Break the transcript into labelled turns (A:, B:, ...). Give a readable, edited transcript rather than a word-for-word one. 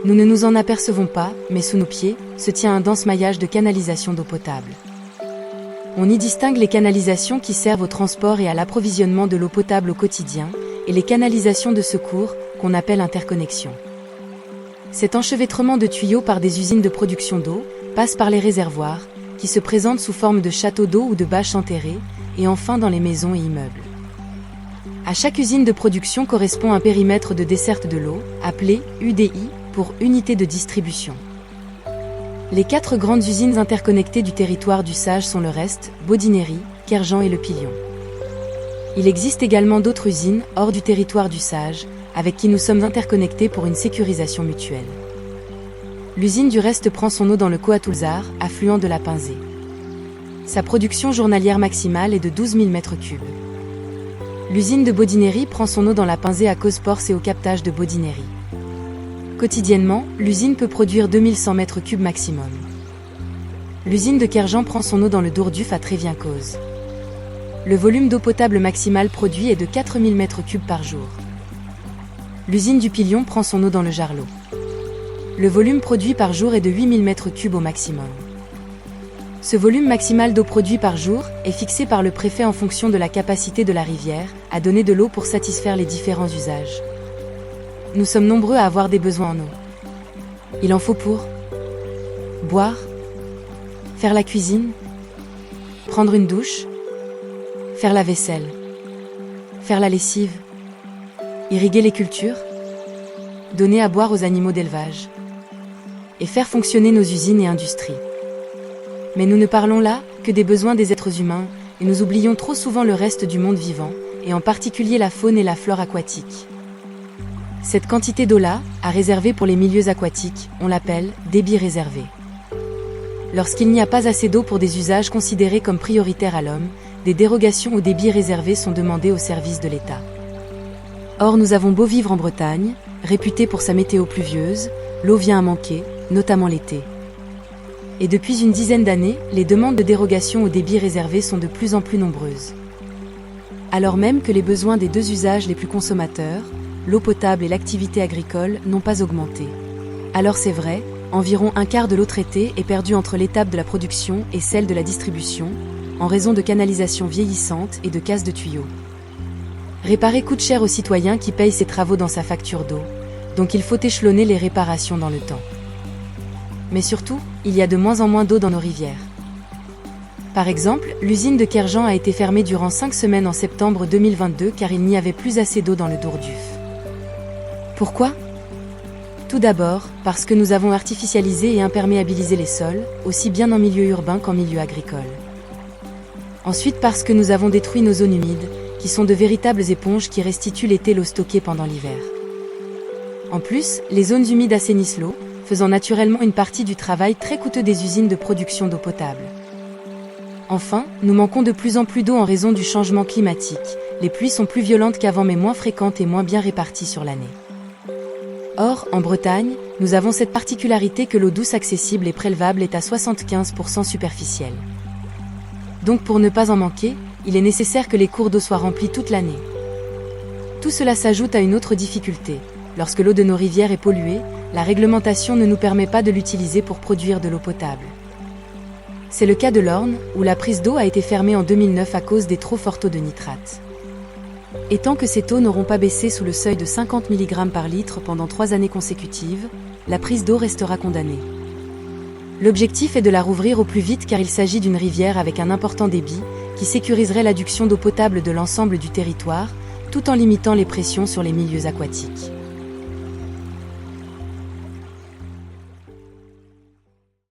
A: Nous ne nous en apercevons pas, mais sous nos pieds, se tient un dense maillage de canalisations d'eau potable. On y distingue les canalisations qui servent au transport et à l'approvisionnement de l'eau potable au quotidien, et les canalisations de secours, qu'on appelle interconnexions. Cet enchevêtrement de tuyaux par des usines de production d'eau passe par les réservoirs, qui se présentent sous forme de châteaux d'eau ou de bâches enterrées, et enfin dans les maisons et immeubles. À chaque usine de production correspond un périmètre de desserte de l'eau, appelé UDI, pour unité de distribution. Les 4 grandes usines interconnectées du territoire du Sage sont le Rest, Baudinerie, Kerjan et Le Pillion. Il existe également d'autres usines, hors du territoire du Sage, avec qui nous sommes interconnectés pour une sécurisation mutuelle. L'usine du Rest prend son eau dans le Coatoulzar, affluent de la Pinzée. Sa production journalière maximale est de 12 000 m3. L'usine de Baudinerie prend son eau dans la Pinzée à Causeporce et au captage de Baudinerie. Quotidiennement, l'usine peut produire 2100 m3 maximum. L'usine de Kerjan prend son eau dans le Dourduf à Trévien-Cauze. Le volume d'eau potable maximal produit est de 4000 m3 par jour. L'usine du Pillion prend son eau dans le Jarlot. Le volume produit par jour est de 8000 m3 au maximum. Ce volume maximal d'eau produit par jour est fixé par le préfet en fonction de la capacité de la rivière à donner de l'eau pour satisfaire les différents usages. Nous sommes nombreux à avoir des besoins en eau. Il en faut pour boire, faire la cuisine, prendre une douche, faire la vaisselle, faire la lessive, irriguer les cultures, donner à boire aux animaux d'élevage et faire fonctionner nos usines et industries. Mais nous ne parlons là que des besoins des êtres humains et nous oublions trop souvent le reste du monde vivant, et en particulier la faune et la flore aquatique. Cette quantité d'eau-là, à réserver pour les milieux aquatiques, on l'appelle débit réservé. Lorsqu'il n'y a pas assez d'eau pour des usages considérés comme prioritaires à l'homme, des dérogations au débit réservé sont demandées au service de l'État. Or nous avons beau vivre en Bretagne, réputée pour sa météo pluvieuse, l'eau vient à manquer, notamment l'été. Et depuis une dizaine d'années, les demandes de dérogation au débit réservé sont de plus en plus nombreuses. Alors même que les besoins des 2 usages les plus consommateurs, l'eau potable et l'activité agricole, n'ont pas augmenté. Alors c'est vrai, environ un quart de l'eau traitée est perdue entre l'étape de la production et celle de la distribution, en raison de canalisations vieillissantes et de casses de tuyaux. Réparer coûte cher aux citoyens qui payent ces travaux dans sa facture d'eau, donc il faut échelonner les réparations dans le temps. Mais surtout, il y a de moins en moins d'eau dans nos rivières. Par exemple, l'usine de Kerjan a été fermée durant 5 semaines en septembre 2022 car il n'y avait plus assez d'eau dans le Dourduf. Pourquoi ? Tout d'abord, parce que nous avons artificialisé et imperméabilisé les sols, aussi bien en milieu urbain qu'en milieu agricole. Ensuite parce que nous avons détruit nos zones humides, qui sont de véritables éponges qui restituent l'été l'eau stockée pendant l'hiver. En plus, les zones humides assainissent l'eau, faisant naturellement une partie du travail très coûteux des usines de production d'eau potable. Enfin, nous manquons de plus en plus d'eau en raison du changement climatique. Les pluies sont plus violentes qu'avant mais moins fréquentes et moins bien réparties sur l'année. Or, en Bretagne, nous avons cette particularité que l'eau douce accessible et prélevable est à 75% superficielle. Donc pour ne pas en manquer, il est nécessaire que les cours d'eau soient remplis toute l'année. Tout cela s'ajoute à une autre difficulté. Lorsque l'eau de nos rivières est polluée, la réglementation ne nous permet pas de l'utiliser pour produire de l'eau potable. C'est le cas de l'Orne, où la prise d'eau a été fermée en 2009 à cause des trop forts taux de nitrate. Et tant que ces taux n'auront pas baissé sous le seuil de 50 mg par litre pendant 3 années consécutives, la prise d'eau restera condamnée. L'objectif est de la rouvrir au plus vite car il s'agit d'une rivière avec un important débit, qui sécuriserait l'adduction d'eau potable de l'ensemble du territoire, tout en limitant les pressions sur les milieux aquatiques.